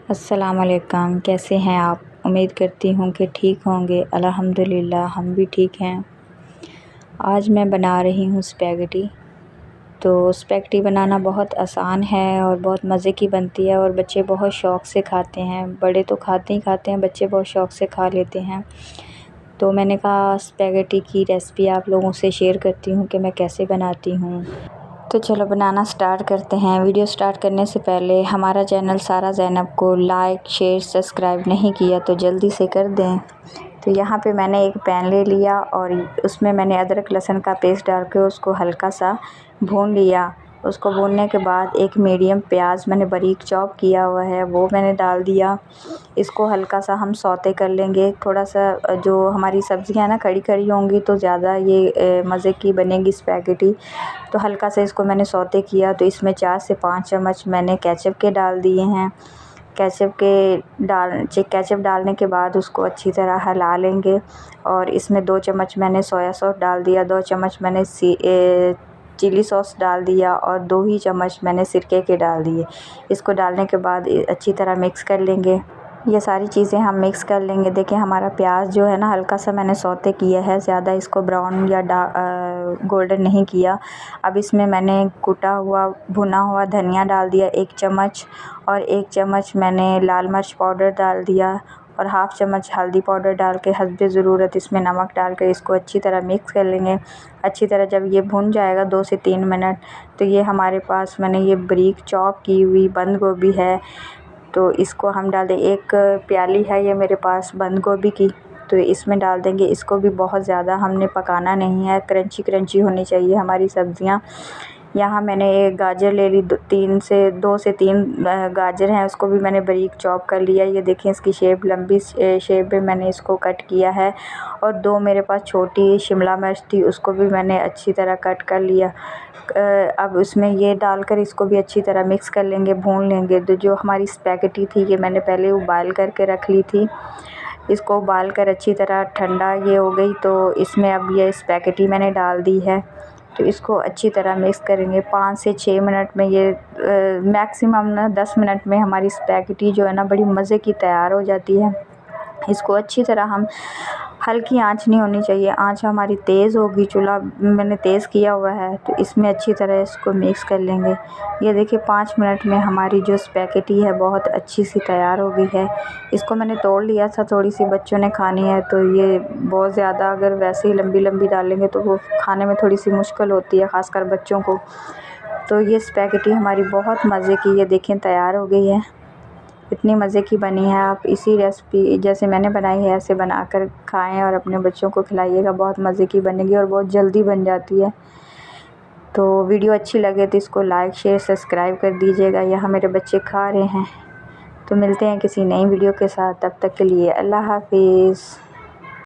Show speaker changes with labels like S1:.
S1: अस्सलाम वालेकुम, कैसे हैं आप? उम्मीद करती हूँ कि ठीक होंगे। अल्हम्दुलिल्लाह हम भी ठीक हैं। आज मैं बना रही हूँ स्पैगेटी। तो स्पैगेटी बनाना बहुत आसान है और बहुत मज़े की बनती है और बच्चे बहुत शौक़ से खाते हैं। बड़े तो खाते ही खाते हैं, बच्चे बहुत शौक़ से खा लेते हैं। तो मैंने कहा स्पैगेटी की रेसिपी आप लोगों से शेयर करती हूँ कि मैं कैसे बनाती हूँ। तो चलो बनाना स्टार्ट करते हैं। वीडियो स्टार्ट करने से पहले हमारा चैनल सारा ज़ैनब को लाइक शेयर सब्सक्राइब नहीं किया तो जल्दी से कर दें। तो यहाँ पे मैंने एक पैन ले लिया और उसमें मैंने अदरक लहसुन का पेस्ट डाल के उसको हल्का सा भून लिया। उसको भूनने के बाद एक मीडियम प्याज मैंने बारीक चॉप किया हुआ है वो मैंने डाल दिया। इसको हल्का सा हम सौते कर लेंगे। थोड़ा सा जो हमारी सब्ज़ियाँ ना खड़ी खड़ी होंगी तो ज़्यादा ये मज़े की बनेगी स्पैगेटी। तो हल्का सा इसको मैंने सौते किया। तो इसमें 4 से 5 चम्मच मैंने केचप के डाल दिए हैं। केचप डालने के बाद उसको अच्छी तरह हिला लेंगे और इसमें 2 चम्मच मैंने सोया सॉस डाल दिया, 2 चम्मच मैंने चिली सॉस डाल दिया और 2 ही चम्मच मैंने सिरके के डाल दिए। इसको डालने के बाद अच्छी तरह मिक्स कर लेंगे। ये सारी चीज़ें हम मिक्स कर लेंगे। देखिए हमारा प्याज जो है ना हल्का सा मैंने सौते किया है, ज़्यादा इसको ब्राउन या गोल्डन नहीं किया। अब इसमें मैंने कुटा हुआ भुना हुआ धनिया डाल दिया 1 चम्मच और 1 चम्मच मैंने लाल मिर्च पाउडर डाल दिया और हाफ़ चम्मच हल्दी पाउडर डाल के हस्बे ज़रूरत इसमें नमक डाल कर इसको अच्छी तरह मिक्स कर लेंगे। अच्छी तरह जब ये भुन जाएगा 2 से 3 मिनट तो ये हमारे पास मैंने ये बारीक चॉप की हुई बंद गोभी है तो इसको हम डाल दें। 1 प्याली है ये मेरे पास बंद गोभी की, तो इसमें डाल देंगे। इसको भी बहुत ज़्यादा हमने पकाना नहीं है, क्रंची क्रंची होनी चाहिए हमारी सब्ज़ियाँ। यहाँ मैंने एक गाजर ले ली, 2 से 3 गाजर हैं, उसको भी मैंने बारीक चॉप कर लिया। ये देखें इसकी शेप लंबी शेप में मैंने इसको कट किया है। और 2 मेरे पास छोटी शिमला मिर्च थी, उसको भी मैंने अच्छी तरह कट कर लिया। अब उसमें ये डालकर इसको भी अच्छी तरह मिक्स कर लेंगे, भून लेंगे। तो जो हमारी स्पैगेटी थी ये मैंने पहले उबाल करके रख ली थी। इसको उबाल कर अच्छी तरह ठंडा ये हो गई तो इसमें अब ये स्पैगेटी मैंने डाल दी है। तो इसको अच्छी तरह मिक्स करेंगे 5 से 6 मिनट में। ये मैक्सिमम ना 10 मिनट में हमारी स्पैगेटी जो है ना बड़ी मज़े की तैयार हो जाती है। इसको अच्छी तरह हम हल्की आंच नहीं होनी चाहिए, आंच हमारी तेज़ होगी। चूल्हा मैंने तेज़ किया हुआ है तो इसमें अच्छी तरह इसको मिक्स कर लेंगे। ये देखिए 5 मिनट में हमारी जो स्पैगेटी है बहुत अच्छी सी तैयार हो गई है। इसको मैंने तोड़ लिया था, थोड़ी सी बच्चों ने खानी है तो ये बहुत ज़्यादा अगर वैसे ही लंबी लंबी डालेंगे तो वो खाने में थोड़ी सी मुश्किल होती है, ख़ासकर बच्चों को। तो ये स्पैगेटी हमारी बहुत मज़े की ये देखें तैयार हो गई है। इतनी मज़े की बनी है। आप इसी रेसिपी जैसे मैंने बनाई है ऐसे बनाकर खाएं और अपने बच्चों को खिलाइएगा, बहुत मज़े की बनेगी और बहुत जल्दी बन जाती है। तो वीडियो अच्छी लगे तो इसको लाइक शेयर सब्सक्राइब कर दीजिएगा। यहाँ मेरे बच्चे खा रहे हैं। तो मिलते हैं किसी नई वीडियो के साथ, तब तक के लिए अल्लाह हाफिज़।